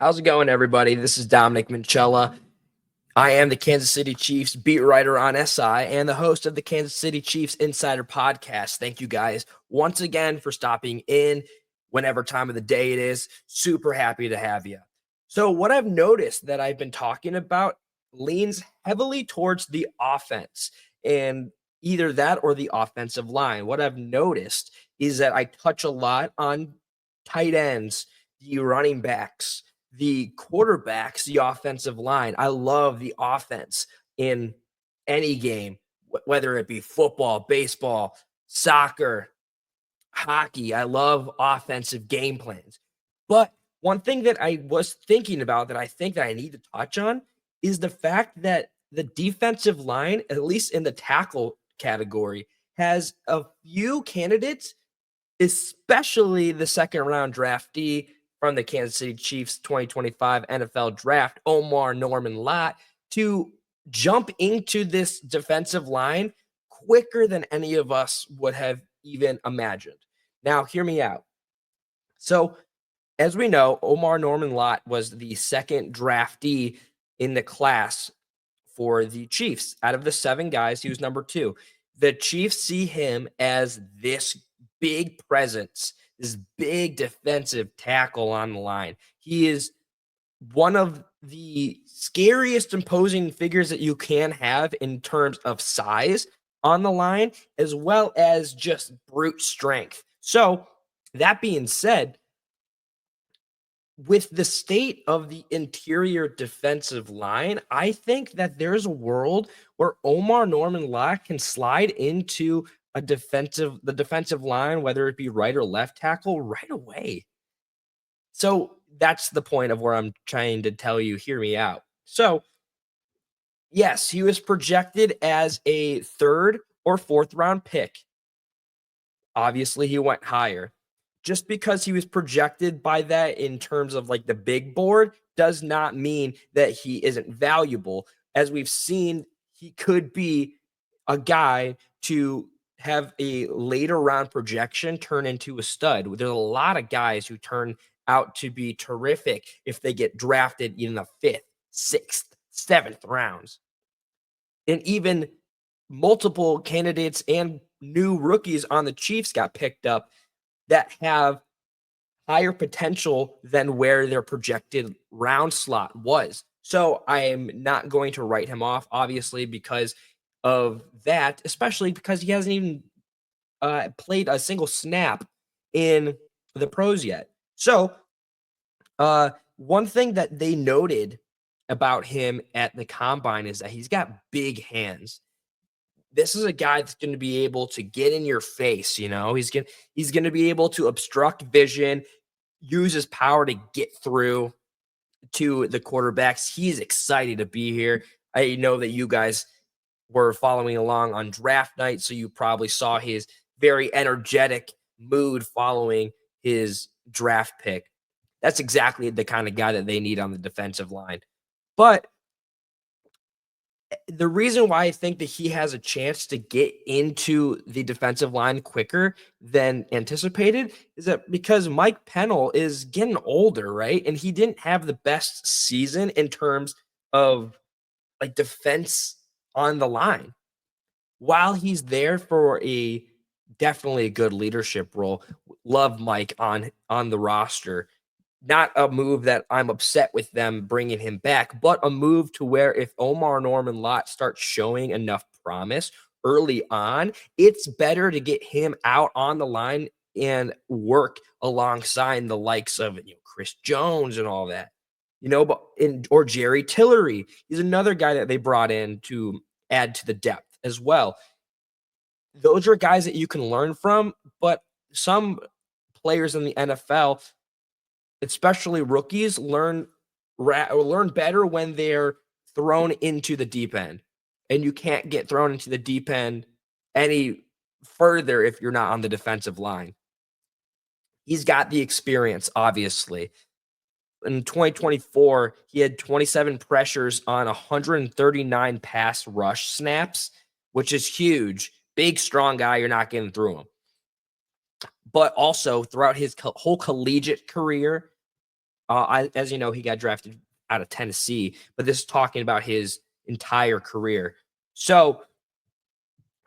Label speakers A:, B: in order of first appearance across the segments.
A: How's it going, everybody? This is Dominic Minchella. I am the Kansas City Chiefs beat writer on SI and the host of the Kansas City Chiefs Insider Podcast. Thank you guys once again for stopping in whenever time of the day it is. Super happy to have you. So, what I've noticed that I've been talking about leans heavily towards the offense and either that or the offensive line. What I've noticed is that I touch a lot on tight ends, the running backs, the quarterbacks, the offensive line. I love the offense in any game, whether it be football, baseball, soccer, hockey. I love offensive game plans. But one thing that I was thinking about that I think that I need to touch on is the fact that the defensive line, at least in the tackle category, has a few candidates, especially the second round draftee from the Kansas City Chiefs 2025 NFL draft, Omarr-Norman-Lott, to jump into this defensive line quicker than any of us would have even imagined. Now, hear me out. So, as we know, Omarr-Norman-Lott was the second draftee in the class for the Chiefs. Out of the 7 guys, he was number 2. The Chiefs see him as this big presence, this big defensive tackle on the line. He is one of the scariest imposing figures that you can have in terms of size on the line, as well as just brute strength. So, that being said, with the state of the interior defensive line, I think that there's a world where Omarr-Norman-Lott can slide into the defensive line, whether it be right or left tackle, right away. So that's the point of where I'm trying to tell you, hear me out. So, yes, he was projected as a 3rd or 4th round pick. Obviously, he went higher. Just because he was projected by that in terms of like the big board does not mean that he isn't valuable. As we've seen, he could be a guy to have a later round projection turn into a stud. There's a lot of guys who turn out to be terrific if they get drafted in the 5th, 6th, 7th rounds. And even multiple candidates and new rookies on the Chiefs got picked up that have higher potential than where their projected round slot was. So I am not going to write him off, obviously, because of that, especially because he hasn't even played a single snap in the pros yet. So one thing that they noted about him at the combine is that he's got big hands. This is a guy that's going to be able to get in your face. He's going to be able to obstruct vision, use his power to get through to the quarterbacks. He's excited to be here. I know that you guys were following along on draft night, so you probably saw his very energetic mood following his draft pick. That's exactly the kind of guy that they need on the defensive line. But the reason why I think that he has a chance to get into the defensive line quicker than anticipated is that because Mike Pennell is getting older, right? And he didn't have the best season in terms of like defense on the line. While he's there for a definitely a good leadership role, love Mike on the roster. Not a move that I'm upset with them bringing him back, but a move to where if Omarr-Norman-Lott starts showing enough promise early on, it's better to get him out on the line and work alongside the likes of Chris Jones and all that. Or Jerry Tillery. He's another guy that they brought in to add to the depth as well. Those are guys that you can learn from, but some players in the NFL, especially rookies, learn better when they're thrown into the deep end. And you can't get thrown into the deep end any further if you're not on the defensive line. He's got the experience, obviously. In 2024, he had 27 pressures on 139 pass rush snaps, which is huge. Big, strong guy. You're not getting through him. But also throughout his whole collegiate career, As you know, he got drafted out of Tennessee, but this is talking about his entire career. So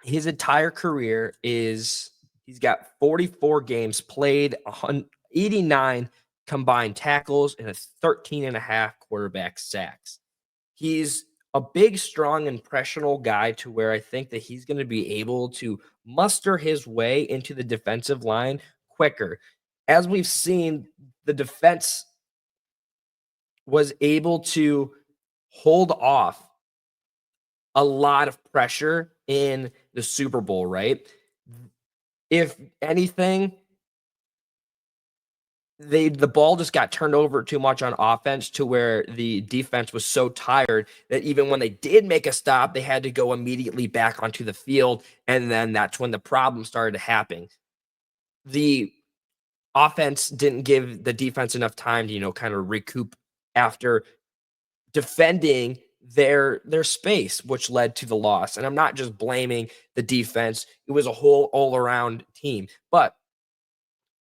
A: his entire career is he's got 44 games played, 89 combined tackles, and a 13 and a half quarterback sacks. He's a big, strong, impressionable guy to where I think that he's going to be able to muster his way into the defensive line quicker. As we've seen, the defense was able to hold off a lot of pressure in the Super Bowl, right? If anything, the ball just got turned over too much on offense to where the defense was so tired that even when they did make a stop, they had to go immediately back onto the field. And then that's when the problem started to happen. The offense didn't give the defense enough time to, kind of recoup after defending their space, which led to the loss. And I'm not just blaming the defense. It was a whole all around team. But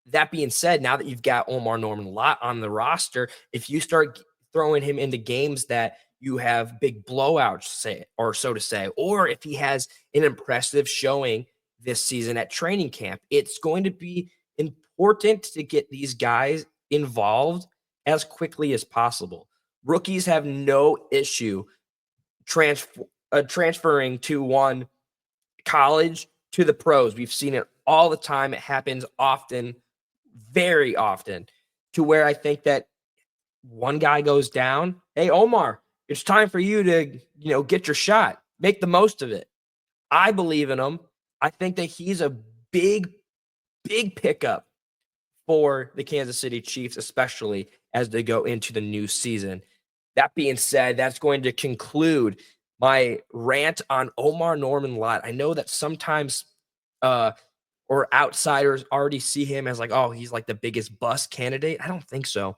A: that being said, now that you've got Omarr-Norman-Lott on the roster, if you start throwing him into games that you have big blowouts, say, or so to say, or if he has an impressive showing this season at training camp, it's going to be important to get these guys involved as quickly as possible. Rookies have no issue transferring to one college to the pros. We've seen it all the time. It happens often, very often, to where I think that one guy goes down. Hey, Omarr, it's time for you to, get your shot. Make the most of it. I believe in him. I think that he's a big, big pickup for the Kansas City Chiefs, especially as they go into the new season. That being said, that's going to conclude my rant on Omarr-Norman-Lott. I know that sometimes or outsiders already see him as like, oh, he's like the biggest bust candidate. I don't think so.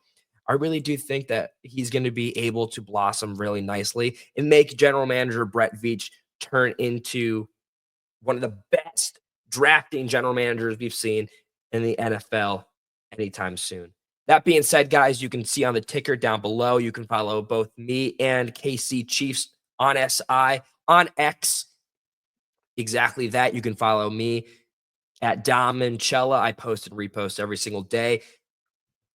A: I really do think that he's going to be able to blossom really nicely and make general manager Brett Veach turn into one of the best drafting general managers we've seen in the NFL anytime soon. That being said, guys, you can see on the ticker down below, you can follow both me and KC Chiefs on SI, on X. Exactly that. You can follow me at Dominchella. I post and repost every single day,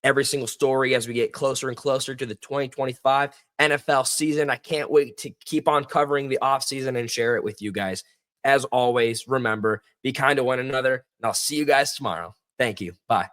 A: every single story as we get closer and closer to the 2025 NFL season. I can't wait to keep on covering the offseason and share it with you guys. As always, remember, be kind to one another, and I'll see you guys tomorrow. Thank you. Bye.